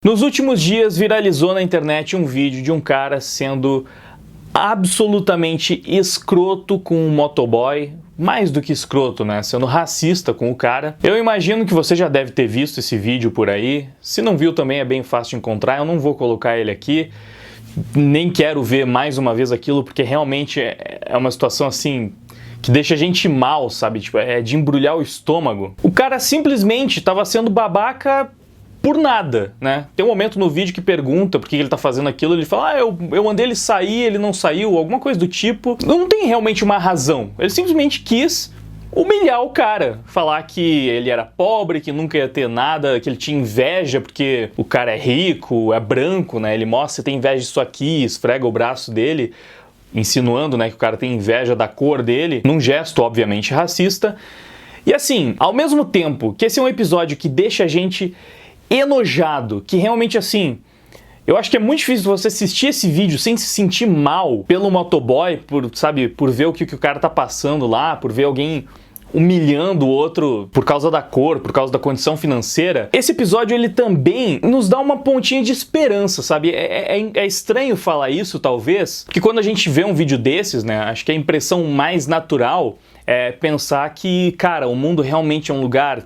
Nos últimos dias viralizou na internet um vídeo de um cara sendo absolutamente escroto com um motoboy, mais do que escroto, né? Sendo racista com o cara. Eu imagino que você já deve ter visto esse vídeo por aí. Se não viu também é bem fácil de encontrar, eu não vou colocar ele aqui. Nem quero ver mais uma vez aquilo, porque realmente é uma situação assim que deixa a gente mal, sabe? Tipo, é de embrulhar o estômago. O cara simplesmente estava sendo babaca por nada, né? Tem um momento no vídeo que pergunta por que ele tá fazendo aquilo, ele fala, eu mandei ele sair, ele não saiu, alguma coisa do tipo. Não tem realmente uma razão, ele simplesmente quis humilhar o cara, falar que ele era pobre, que nunca ia ter nada, que ele tinha inveja porque o cara é rico, é branco, né? Ele mostra, tem inveja disso aqui, esfrega o braço dele, insinuando, né, que o cara tem inveja da cor dele, num gesto obviamente racista. E assim, ao mesmo tempo que esse é um episódio que deixa a gente enojado, que realmente assim, eu acho que é muito difícil você assistir esse vídeo sem se sentir mal pelo motoboy, por ver o que o cara tá passando lá, por ver alguém humilhando o outro por causa da cor, por causa da condição financeira. Esse episódio, ele também nos dá uma pontinha de esperança, sabe? É estranho falar isso, talvez, porque quando a gente vê um vídeo desses, né, acho que a impressão mais natural é pensar que, cara, o mundo realmente é um lugar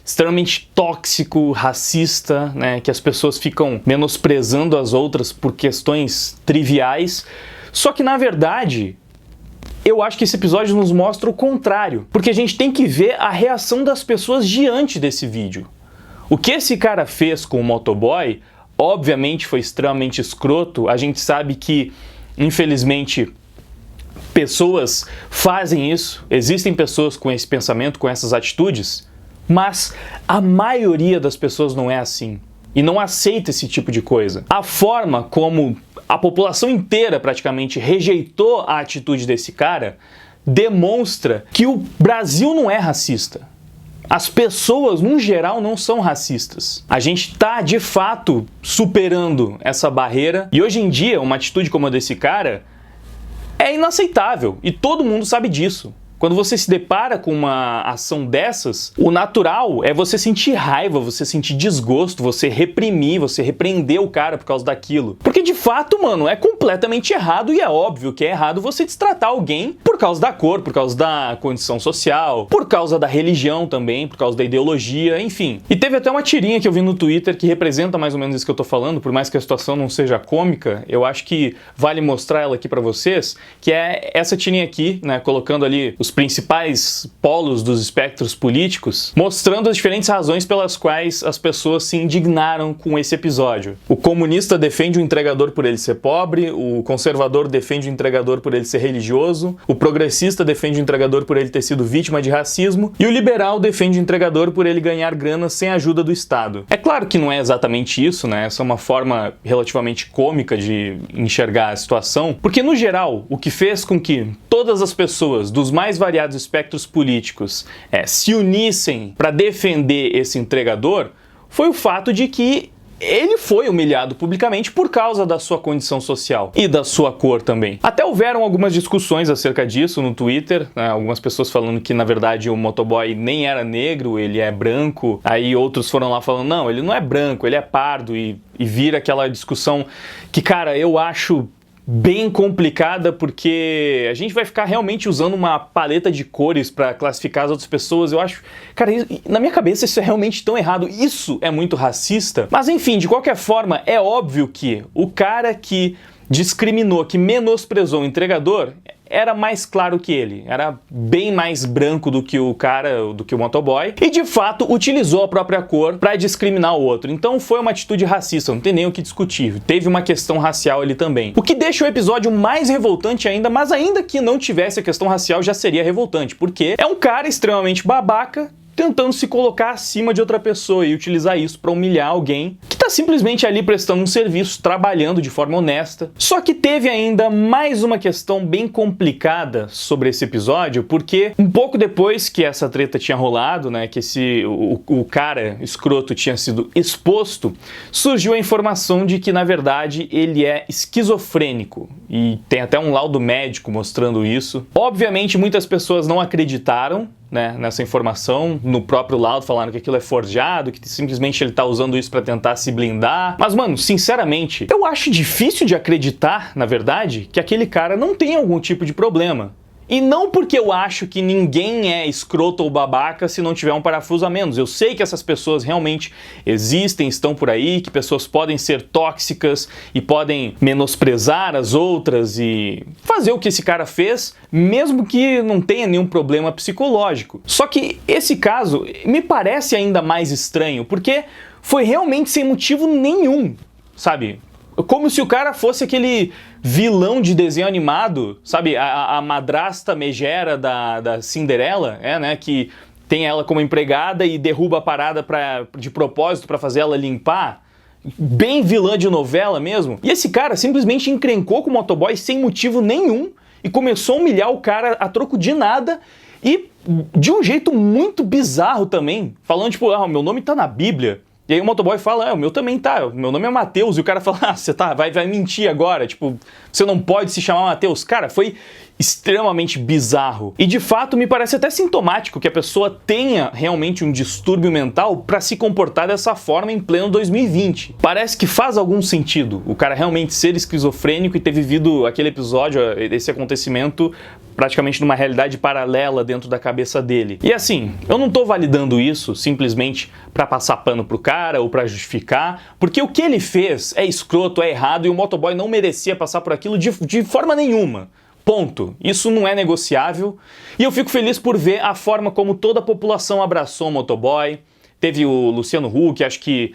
extremamente tóxico, racista, né, que as pessoas ficam menosprezando as outras por questões triviais. Só que, na verdade, eu acho que esse episódio nos mostra o contrário, porque a gente tem que ver a reação das pessoas diante desse vídeo. O que esse cara fez com o motoboy, obviamente foi extremamente escroto. A gente sabe que, infelizmente, pessoas fazem isso, existem pessoas com esse pensamento, com essas atitudes, mas a maioria das pessoas não é assim e não aceita esse tipo de coisa. A forma como a população inteira praticamente rejeitou a atitude desse cara demonstra que o Brasil não é racista. As pessoas, no geral, não são racistas. A gente está, de fato, superando essa barreira e hoje em dia uma atitude como a desse cara é inaceitável e todo mundo sabe disso. Quando você se depara com uma ação dessas, o natural é você sentir raiva, você sentir desgosto, você reprimir, você repreender o cara por causa daquilo. Porque de fato, mano, é completamente errado e é óbvio que é errado você destratar alguém por causa da cor, por causa da condição social, por causa da religião também, por causa da ideologia, enfim. E teve até uma tirinha que eu vi no Twitter que representa mais ou menos isso que eu tô falando, por mais que a situação não seja cômica, eu acho que vale mostrar ela aqui pra vocês, que é essa tirinha aqui, né, colocando ali os principais polos dos espectros políticos, mostrando as diferentes razões pelas quais as pessoas se indignaram com esse episódio. O comunista defende o entregador por ele ser pobre, o conservador defende o entregador por ele ser religioso, o progressista defende o entregador por ele ter sido vítima de racismo e o liberal defende o entregador por ele ganhar grana sem a ajuda do Estado. É claro que não é exatamente isso, né? Essa é uma forma relativamente cômica de enxergar a situação, porque no geral, o que fez com que todas as pessoas dos mais variados espectros políticos se unissem para defender esse entregador foi o fato de que ele foi humilhado publicamente por causa da sua condição social e da sua cor também. Até houveram algumas discussões acerca disso no Twitter, né? Algumas pessoas falando que na verdade o motoboy nem era negro, ele é branco, aí outros foram lá falando, não, ele não é branco, ele é pardo, e vira aquela discussão que, cara, eu acho bem complicada, porque a gente vai ficar realmente usando uma paleta de cores para classificar as outras pessoas. Eu acho, cara, na minha cabeça isso é realmente tão errado, isso é muito racista. Mas enfim, de qualquer forma, é óbvio que o cara que discriminou, que menosprezou o entregador, era mais claro que ele, era bem mais branco do que o cara, do que o motoboy, e de fato utilizou a própria cor para discriminar o outro. Então foi uma atitude racista, não tem nem o que discutir. Teve uma questão racial ali também. O que deixa o episódio mais revoltante ainda, mas ainda que não tivesse a questão racial já seria revoltante, porque é um cara extremamente babaca tentando se colocar acima de outra pessoa e utilizar isso para humilhar alguém que está simplesmente ali prestando um serviço, trabalhando de forma honesta. Só que teve ainda mais uma questão bem complicada sobre esse episódio, porque um pouco depois que essa treta tinha rolado, né, que o cara escroto tinha sido exposto, surgiu a informação de que na verdade ele é esquizofrênico e tem até um laudo médico mostrando isso. Obviamente muitas pessoas não acreditaram né, nessa informação, no próprio laudo falando que aquilo é forjado, que simplesmente ele tá usando isso pra tentar se blindar. Mas, mano, sinceramente, eu acho difícil de acreditar, na verdade, que aquele cara não tem algum tipo de problema. E não porque eu acho que ninguém é escroto ou babaca se não tiver um parafuso a menos. Eu sei que essas pessoas realmente existem, estão por aí, que pessoas podem ser tóxicas e podem menosprezar as outras e fazer o que esse cara fez, mesmo que não tenha nenhum problema psicológico. Só que esse caso me parece ainda mais estranho, porque foi realmente sem motivo nenhum, sabe? Como se o cara fosse aquele vilão de desenho animado, sabe? A madrasta megera da Cinderela, né? Que tem ela como empregada e derruba a parada de propósito pra fazer ela limpar. Bem vilã de novela mesmo. E esse cara simplesmente encrencou com o motoboy sem motivo nenhum e começou a humilhar o cara a troco de nada e de um jeito muito bizarro também. Falando tipo, ah, meu nome tá na Bíblia. E aí o motoboy fala, o meu também tá, o meu nome é Mateus. E o cara fala, você vai mentir agora, tipo, você não pode se chamar Mateus. Cara, foi extremamente bizarro. E de fato me parece até sintomático que a pessoa tenha realmente um distúrbio mental pra se comportar dessa forma em pleno 2020. Parece que faz algum sentido o cara realmente ser esquizofrênico e ter vivido aquele episódio, esse acontecimento, praticamente numa realidade paralela dentro da cabeça dele. E assim, eu não tô validando isso simplesmente pra passar pano pro cara ou pra justificar, porque o que ele fez é escroto, é errado e o motoboy não merecia passar por aquilo de forma nenhuma. Ponto. Isso não é negociável. E eu fico feliz por ver a forma como toda a população abraçou o motoboy. Teve o Luciano Huck, acho que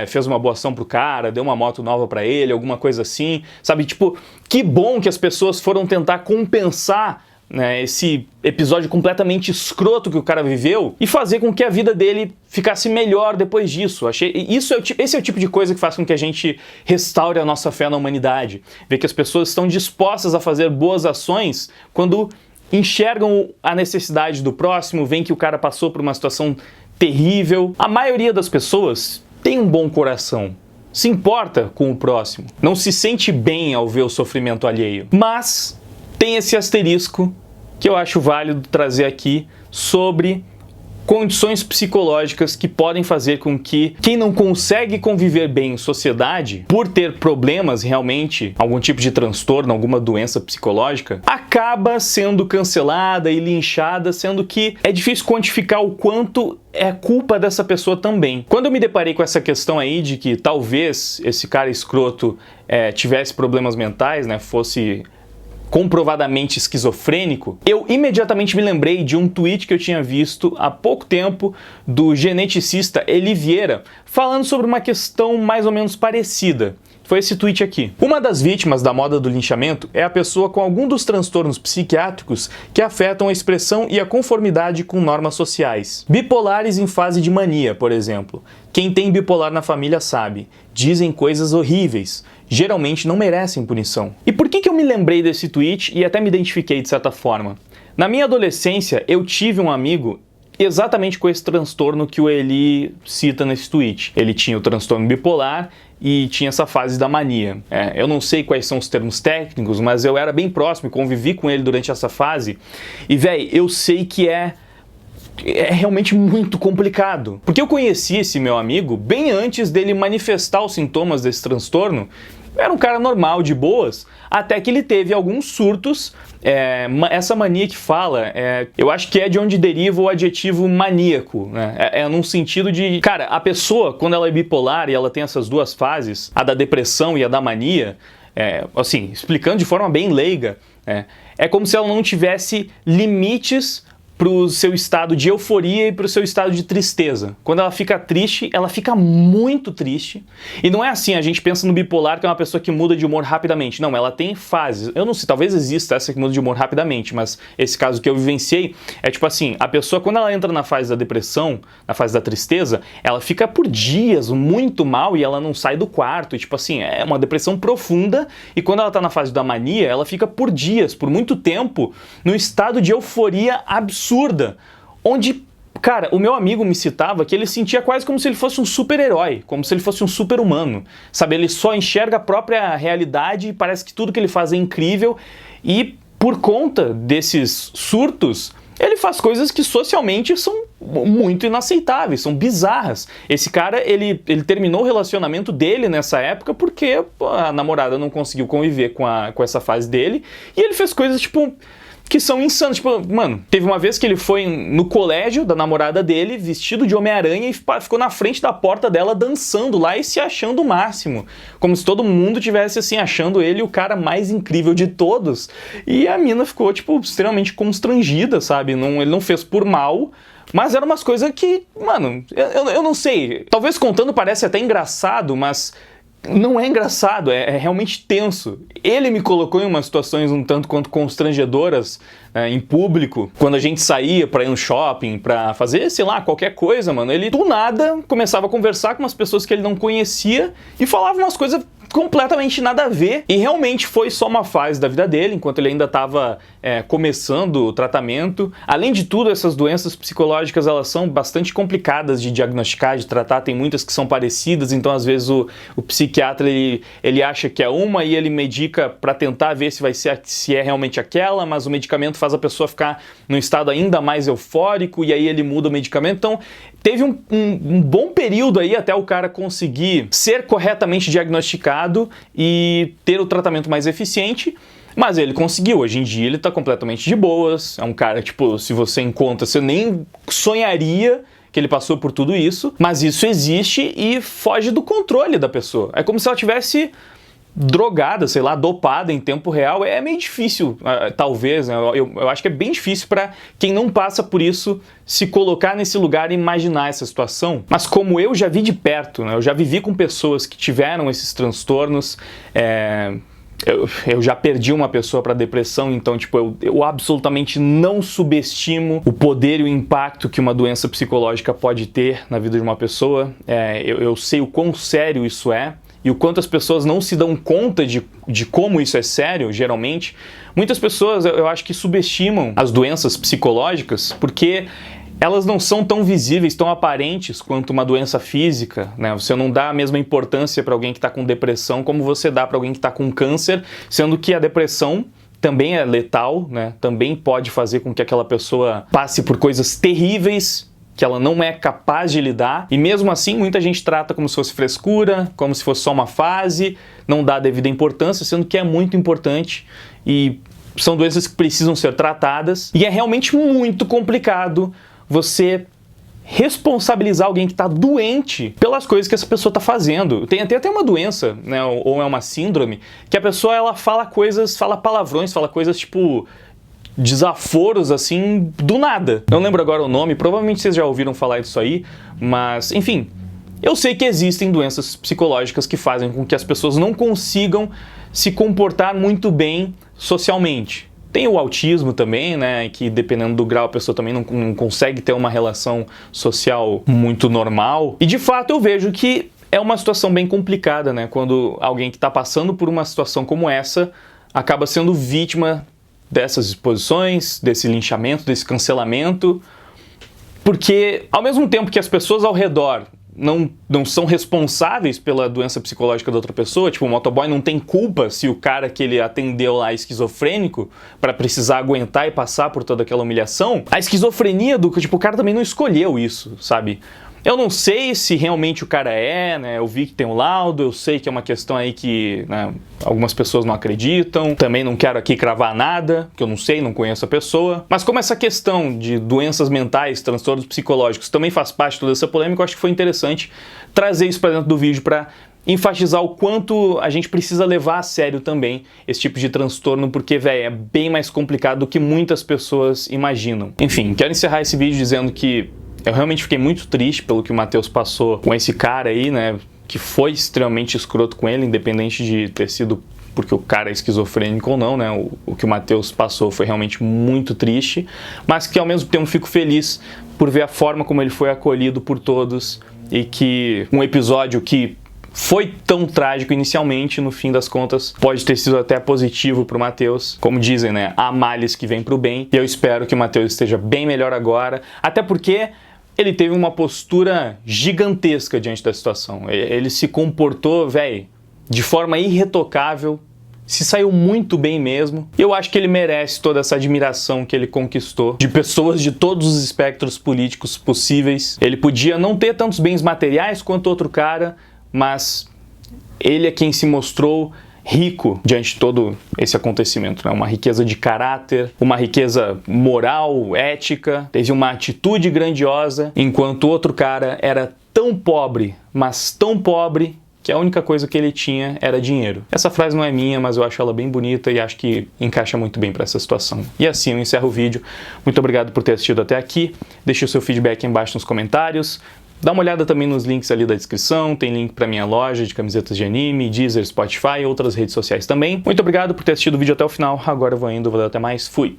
fez uma boa ação pro cara, deu uma moto nova pra ele, alguma coisa assim. Sabe, tipo, que bom que as pessoas foram tentar compensar, né, esse episódio completamente escroto que o cara viveu e fazer com que a vida dele ficasse melhor depois disso. Esse é o tipo de coisa que faz com que a gente restaure a nossa fé na humanidade. Ver que as pessoas estão dispostas a fazer boas ações quando enxergam a necessidade do próximo, veem que o cara passou por uma situação terrível. A maioria das pessoas tem um bom coração, se importa com o próximo, não se sente bem ao ver o sofrimento alheio. Mas tem esse asterisco que eu acho válido trazer aqui sobre condições psicológicas que podem fazer com que quem não consegue conviver bem em sociedade, por ter problemas realmente, algum tipo de transtorno, alguma doença psicológica, acaba sendo cancelada e linchada, sendo que é difícil quantificar o quanto é culpa dessa pessoa também. Quando eu me deparei com essa questão aí de que talvez esse cara escroto tivesse problemas mentais, né, fosse comprovadamente esquizofrênico, eu imediatamente me lembrei de um tweet que eu tinha visto há pouco tempo do geneticista Eli Vieira, falando sobre uma questão mais ou menos parecida. Foi esse tweet aqui. Uma das vítimas da moda do linchamento é a pessoa com algum dos transtornos psiquiátricos que afetam a expressão e a conformidade com normas sociais. Bipolares em fase de mania, por exemplo. Quem tem bipolar na família sabe. Dizem coisas horríveis. Geralmente não merecem punição. E por que eu me lembrei desse tweet e até me identifiquei de certa forma? Na minha adolescência, eu tive um amigo exatamente com esse transtorno que o Eli cita nesse tweet. Ele tinha o transtorno bipolar e tinha essa fase da mania. Eu não sei quais são os termos técnicos, mas eu era bem próximo e convivi com ele durante essa fase. E, véi, eu sei que é realmente muito complicado. Porque eu conheci esse meu amigo bem antes dele manifestar os sintomas desse transtorno. Era um cara normal, de boas, até que ele teve alguns surtos. Essa mania que fala, eu acho que é de onde deriva o adjetivo maníaco, né? Num sentido de, cara, a pessoa, quando ela é bipolar e ela tem essas duas fases, a da depressão e a da mania, assim, explicando de forma bem leiga, é como se ela não tivesse limites pro seu estado de euforia e pro seu estado de tristeza. Quando ela fica triste, ela fica muito triste. E não é assim, a gente pensa no bipolar, que é uma pessoa que muda de humor rapidamente. Não, ela tem fases. Eu não sei, talvez exista essa que muda de humor rapidamente, mas esse caso que eu vivenciei é tipo assim, a pessoa quando ela entra na fase da depressão, na fase da tristeza, ela fica por dias muito mal e ela não sai do quarto. E tipo assim, é uma depressão profunda. E quando ela tá na fase da mania, ela fica por dias, por muito tempo, num estado de euforia absurda, onde, cara, o meu amigo me citava que ele sentia quase como se ele fosse um super-herói, como se ele fosse um super-humano, sabe? Ele só enxerga a própria realidade e parece que tudo que ele faz é incrível e, por conta desses surtos, ele faz coisas que socialmente são muito inaceitáveis, são bizarras. Esse cara, ele terminou o relacionamento dele nessa época porque a namorada não conseguiu conviver com essa fase dele, e ele fez coisas, tipo, que são insanos. Tipo, mano, teve uma vez que ele foi no colégio da namorada dele, vestido de Homem-Aranha, e ficou na frente da porta dela dançando lá e se achando o máximo. Como se todo mundo tivesse, assim, achando ele o cara mais incrível de todos. E a mina ficou, tipo, extremamente constrangida, sabe? Ele não fez por mal, mas eram umas coisas que, mano, eu não sei. Talvez contando parece até engraçado, mas não é engraçado, é realmente tenso. Ele me colocou em umas situações um tanto quanto constrangedoras em público, quando a gente saía pra ir no shopping, pra fazer, sei lá, qualquer coisa, mano. Ele, do nada, começava a conversar com umas pessoas que ele não conhecia e falava umas coisas completamente nada a ver, e realmente foi só uma fase da vida dele, enquanto ele ainda estava começando o tratamento. Além de tudo, essas doenças psicológicas, elas são bastante complicadas de diagnosticar, de tratar, tem muitas que são parecidas, então às vezes o psiquiatra ele acha que é uma e ele medica para tentar ver se é realmente aquela, mas o medicamento faz a pessoa ficar num estado ainda mais eufórico, e aí ele muda o medicamento. Então teve um bom período aí até o cara conseguir ser corretamente diagnosticado e ter o tratamento mais eficiente, mas ele conseguiu. Hoje em dia ele tá completamente de boas, é um cara, tipo, se você encontra, você nem sonharia que ele passou por tudo isso, mas isso existe e foge do controle da pessoa. É como se ela tivesse drogada, sei lá, dopada em tempo real. É meio difícil, talvez, né? Eu acho que é bem difícil para quem não passa por isso se colocar nesse lugar e imaginar essa situação. Mas como eu já vi de perto, né? Eu já vivi com pessoas que tiveram esses transtornos, eu já perdi uma pessoa para depressão, então, tipo, eu absolutamente não subestimo o poder e o impacto que uma doença psicológica pode ter na vida de uma pessoa. Eu sei o quão sério isso é, e o quanto as pessoas não se dão conta de como isso é sério, geralmente. Muitas pessoas, eu acho que subestimam as doenças psicológicas porque elas não são tão visíveis, tão aparentes quanto uma doença física, né? Você não dá a mesma importância para alguém que está com depressão como você dá para alguém que está com câncer, sendo que a depressão também é letal, né? Também pode fazer com que aquela pessoa passe por coisas terríveis que ela não é capaz de lidar, e mesmo assim muita gente trata como se fosse frescura, como se fosse só uma fase, não dá a devida importância, sendo que é muito importante, e são doenças que precisam ser tratadas, e é realmente muito complicado você responsabilizar alguém que está doente pelas coisas que essa pessoa está fazendo. Tem até uma doença, né, ou é uma síndrome, que a pessoa ela fala palavrões, fala coisas tipo desaforos, assim, do nada. Não lembro agora o nome, provavelmente vocês já ouviram falar disso aí, mas, enfim, eu sei que existem doenças psicológicas que fazem com que as pessoas não consigam se comportar muito bem socialmente. Tem o autismo também, né, que dependendo do grau a pessoa também não consegue ter uma relação social muito normal. E de fato eu vejo que é uma situação bem complicada, né, quando alguém que está passando por uma situação como essa acaba sendo vítima dessas exposições, desse linchamento, desse cancelamento, porque ao mesmo tempo que as pessoas ao redor não são responsáveis pela doença psicológica da outra pessoa, tipo, o motoboy não tem culpa se o cara que ele atendeu lá é esquizofrênico para precisar aguentar e passar por toda aquela humilhação, a esquizofrenia tipo, o cara também não escolheu isso, sabe? Eu não sei se realmente o cara né? Eu vi que tem um laudo, eu sei que é uma questão aí que, né, algumas pessoas não acreditam. Também não quero aqui cravar nada, que eu não sei, não conheço a pessoa. Mas como essa questão de doenças mentais, transtornos psicológicos também faz parte de toda essa polêmica, eu acho que foi interessante trazer isso para dentro do vídeo para enfatizar o quanto a gente precisa levar a sério também esse tipo de transtorno, porque, velho, é bem mais complicado do que muitas pessoas imaginam. Enfim, quero encerrar esse vídeo dizendo que eu realmente fiquei muito triste pelo que o Matheus passou com esse cara aí, né, que foi extremamente escroto com ele, independente de ter sido porque o cara é esquizofrênico ou não, né, o que o Matheus passou foi realmente muito triste, mas que ao mesmo tempo fico feliz por ver a forma como ele foi acolhido por todos, e que um episódio que foi tão trágico inicialmente, no fim das contas, pode ter sido até positivo pro Matheus. Como dizem, né, há males que vêm pro bem, e eu espero que o Matheus esteja bem melhor agora, até porque ele teve uma postura gigantesca diante da situação. Ele se comportou, velho, de forma irretocável, se saiu muito bem mesmo. E eu acho que ele merece toda essa admiração que ele conquistou de pessoas de todos os espectros políticos possíveis. Ele podia não ter tantos bens materiais quanto outro cara, mas ele é quem se mostrou rico diante de todo esse acontecimento, né? Uma riqueza de caráter, uma riqueza moral, ética, teve uma atitude grandiosa, enquanto outro cara era tão pobre, mas tão pobre, que a única coisa que ele tinha era dinheiro. Essa frase não é minha, mas eu acho ela bem bonita e acho que encaixa muito bem para essa situação. E assim eu encerro o vídeo. Muito obrigado por ter assistido até aqui. Deixe o seu feedback aí embaixo nos comentários. Dá uma olhada também nos links ali da descrição, tem link para minha loja de camisetas de anime, Deezer, Spotify e outras redes sociais também. Muito obrigado por ter assistido o vídeo até o final, agora eu vou indo, valeu, até mais, fui!